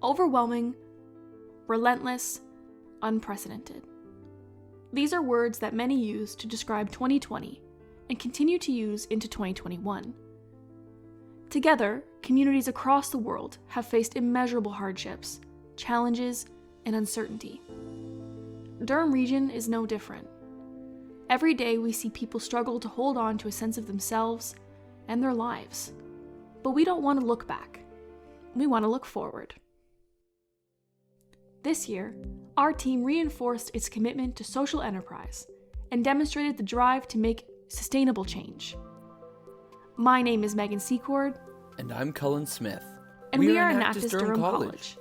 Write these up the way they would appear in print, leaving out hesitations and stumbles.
overwhelming, relentless, unprecedented. These are words that many use to describe 2020 and continue to use into 2021. Together, communities across the world have faced immeasurable hardships, challenges, and uncertainty. Durham Region is no different. Every day we see people struggle to hold on to a sense of themselves and their lives. But we don't want to look back. We want to look forward. This year, our team reinforced its commitment to social enterprise and demonstrated the drive to make sustainable change. My name is Megan Secord. And I'm Cullen Smith. And we are at Nationals-Durham College.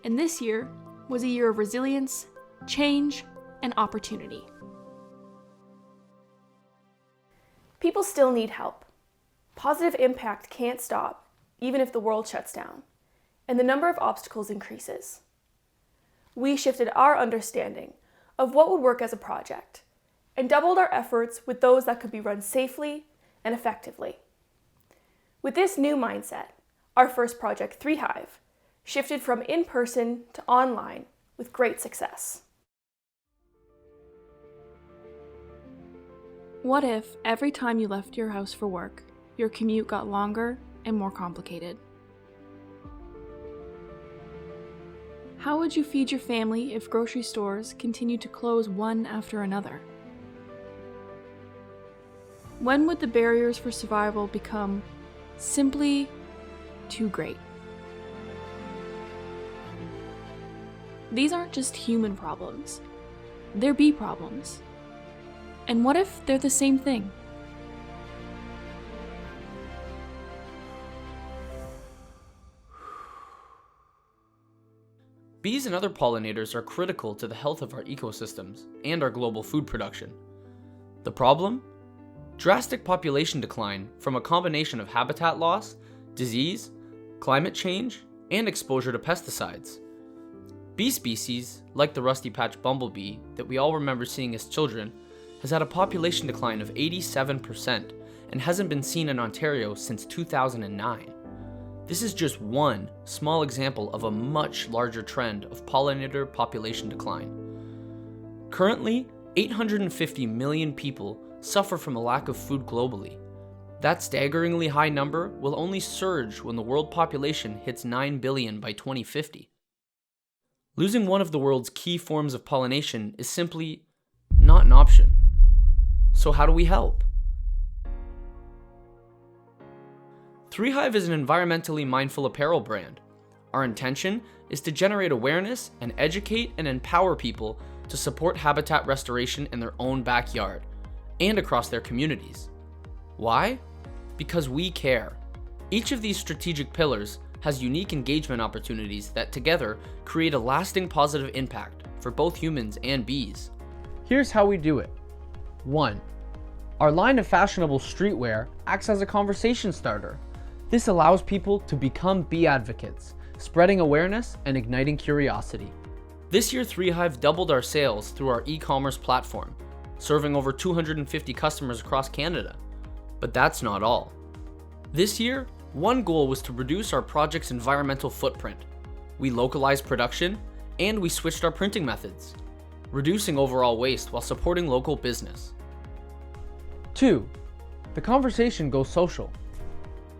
And this year was a year of resilience, change, and opportunity. People still need help. Positive impact can't stop, even if the world shuts down, and the number of obstacles increases. We shifted our understanding of what would work as a project and doubled our efforts with those that could be run safely and effectively. With this new mindset, our first project, 3Hive, shifted from in-person to online with great success. What if every time you left your house for work, your commute got longer and more complicated? How would you feed your family if grocery stores continued to close one after another? When would the barriers for survival become simply too great? These aren't just human problems. They're bee problems. And what if they're the same thing? Bees and other pollinators are critical to the health of our ecosystems and our global food production. The problem? Drastic population decline from a combination of habitat loss, disease, climate change, and exposure to pesticides. Bee species, like the rusty patch bumblebee that we all remember seeing as children, has had a population decline of 87% and hasn't been seen in Ontario since 2009. This is just one small example of a much larger trend of pollinator population decline. Currently, 850 million people suffer from a lack of food globally. That staggeringly high number will only surge when the world population hits 9 billion by 2050. Losing one of the world's key forms of pollination is simply not an option. So how do we help? 3Hive is an environmentally mindful apparel brand. Our intention is to generate awareness and educate and empower people to support habitat restoration in their own backyard and across their communities. Why? Because we care. Each of these strategic pillars has unique engagement opportunities that together create a lasting positive impact for both humans and bees. Here's how we do it. 1. Our line of fashionable streetwear acts as a conversation starter. This allows people to become bee advocates, spreading awareness and igniting curiosity. This year, 3Hive doubled our sales through our e-commerce platform, serving over 250 customers across Canada. But that's not all. This year, one goal was to reduce our project's environmental footprint. We localized production, and we switched our printing methods, reducing overall waste while supporting local business. 2. The conversation goes social.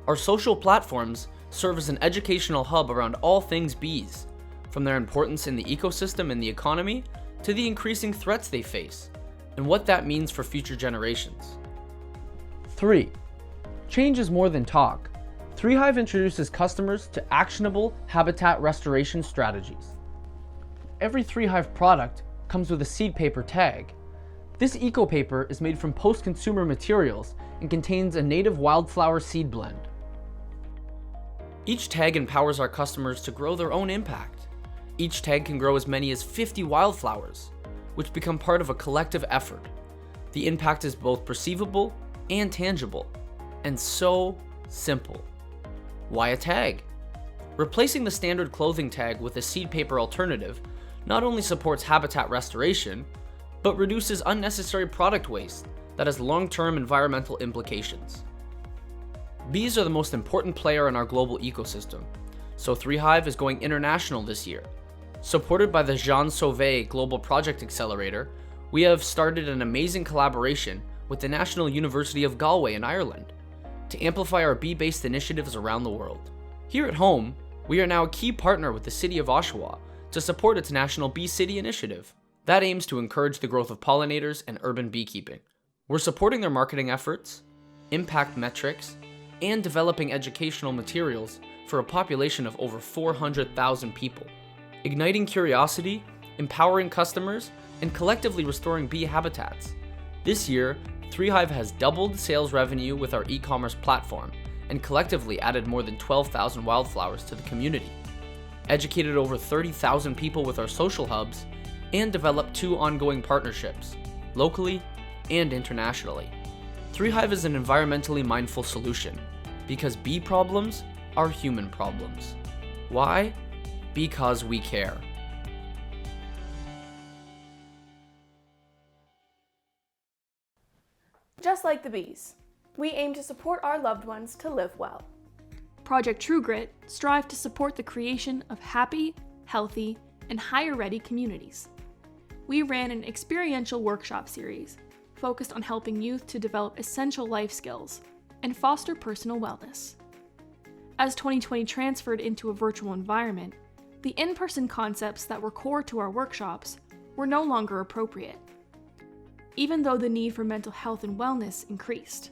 Our social platforms serve as an educational hub around all things bees, from their importance in the ecosystem and the economy to the increasing threats they face, and what that means for future generations. 3. Change is more than talk. 3Hive introduces customers to actionable habitat restoration strategies. Every 3Hive product comes with a seed paper tag. This eco paper is made from post-consumer materials and contains a native wildflower seed blend. Each tag empowers our customers to grow their own impact. Each tag can grow as many as 50 wildflowers, which become part of a collective effort. The impact is both perceivable and tangible, and so simple. Why a tag? Replacing the standard clothing tag with a seed paper alternative not only supports habitat restoration, but reduces unnecessary product waste that has long-term environmental implications. Bees are the most important player in our global ecosystem, so 3Hive is going international this year. Supported by the Jean Sauvé Global Project Accelerator, we have started an amazing collaboration with the National University of Galway in Ireland to amplify our bee-based initiatives around the world. Here at home, we are now a key partner with the City of Oshawa to support its National Bee City initiative that aims to encourage the growth of pollinators and urban beekeeping. We're supporting their marketing efforts, impact metrics, and developing educational materials for a population of over 400,000 people, igniting curiosity, empowering customers, and collectively restoring bee habitats. This year, 3Hive has doubled sales revenue with our e-commerce platform and collectively added more than 12,000 wildflowers to the community, educated over 30,000 people with our social hubs, and developed 2 ongoing partnerships, locally and internationally. 3Hive is an environmentally mindful solution because bee problems are human problems. Why? Because we care. Just like the bees, we aim to support our loved ones to live well. Project True Grit strive to support the creation of happy, healthy, and higher-ready communities. We ran an experiential workshop series focused on helping youth to develop essential life skills and foster personal wellness. As 2020 transferred into a virtual environment, the in-person concepts that were core to our workshops were no longer appropriate, even though the need for mental health and wellness increased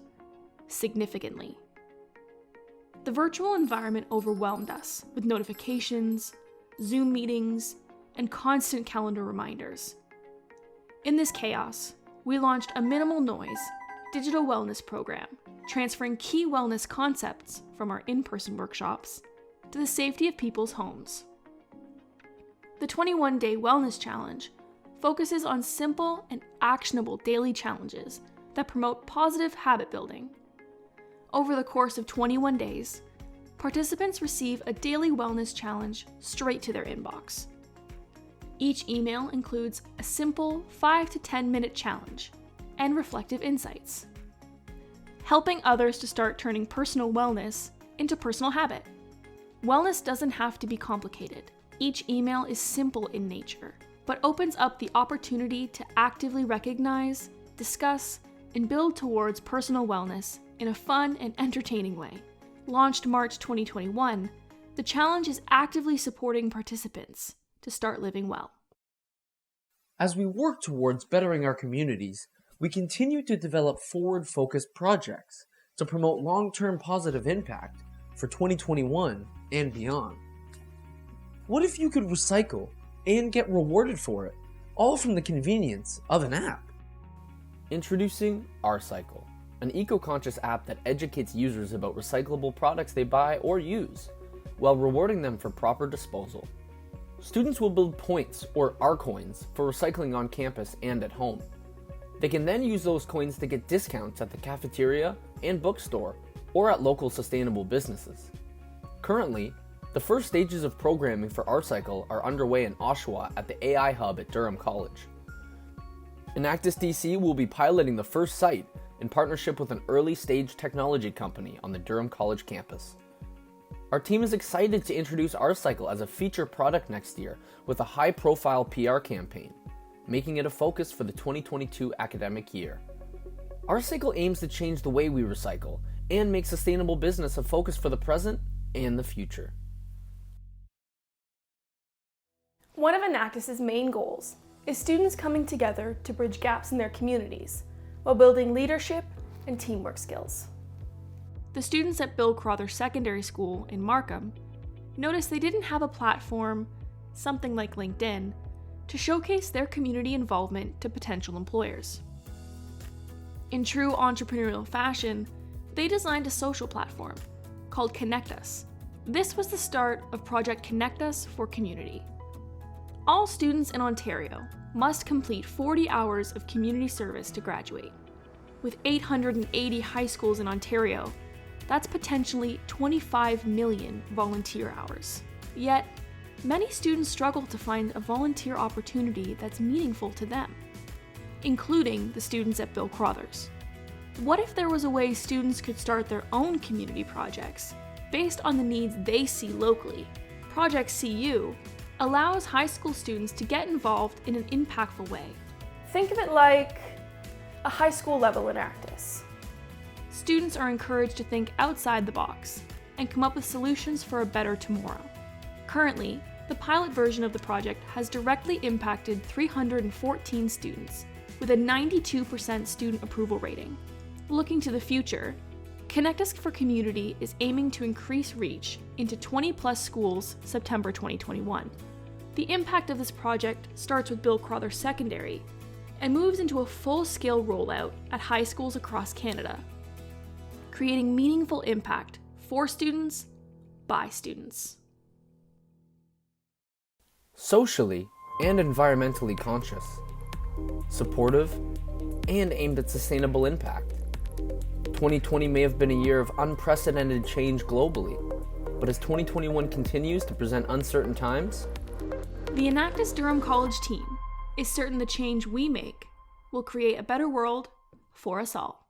significantly. The virtual environment overwhelmed us with notifications, Zoom meetings, and constant calendar reminders. In this chaos, we launched a minimal noise digital wellness program, transferring key wellness concepts from our in-person workshops to the safety of people's homes. The 21-day wellness challenge focuses on simple and actionable daily challenges that promote positive habit building. Over the course of 21 days, participants receive a daily wellness challenge straight to their inbox. Each email includes a simple 5 to 10 minute challenge and reflective insights, helping others to start turning personal wellness into personal habit. Wellness doesn't have to be complicated. Each email is simple in nature, but opens up the opportunity to actively recognize, discuss, and build towards personal wellness in a fun and entertaining way. Launched March 2021, the challenge is actively supporting participants to start living well. As we work towards bettering our communities, we continue to develop forward-focused projects to promote long-term positive impact for 2021 and beyond. What if you could recycle and get rewarded for it, all from the convenience of an app? Introducing RCycle, an eco-conscious app that educates users about recyclable products they buy or use, while rewarding them for proper disposal. Students will build points, or R-coins, for recycling on campus and at home. They can then use those coins to get discounts at the cafeteria and bookstore, or at local sustainable businesses. Currently, the first stages of programming for RCycle are underway in Oshawa at the AI Hub at Durham College. Enactus DC will be piloting the first site in partnership with an early-stage technology company on the Durham College campus. Our team is excited to introduce RCycle as a feature product next year with a high-profile PR campaign, making it a focus for the 2022 academic year. RCycle aims to change the way we recycle and make sustainable business a focus for the present and the future. One of Enactus's main goals is students coming together to bridge gaps in their communities while building leadership and teamwork skills. The students at Bill Crowther Secondary School in Markham noticed they didn't have a platform, something like LinkedIn, to showcase their community involvement to potential employers. In true entrepreneurial fashion, they designed a social platform called Connect Us. This was the start of Project Connect Us for Community. All students in Ontario must complete 40 hours of community service to graduate. With 880 high schools in Ontario, that's potentially 25 million volunteer hours. Yet, many students struggle to find a volunteer opportunity that's meaningful to them, including the students at Bill Crowther's. What if there was a way students could start their own community projects based on the needs they see locally, Project CU allows high school students to get involved in an impactful way. Think of it like a high school level Enactus. Students are encouraged to think outside the box and come up with solutions for a better tomorrow. Currently, the pilot version of the project has directly impacted 314 students with a 92% student approval rating. Looking to the future, Connect Us for Community is aiming to increase reach into 20+ schools September 2021. The impact of this project starts with Bill Crowther Secondary and moves into a full-scale rollout at high schools across Canada, creating meaningful impact for students, by students. Socially and environmentally conscious, supportive, and aimed at sustainable impact. 2020 may have been a year of unprecedented change globally, but as 2021 continues to present uncertain times, the Nationals-Durham College team is certain the change we make will create a better world for us all.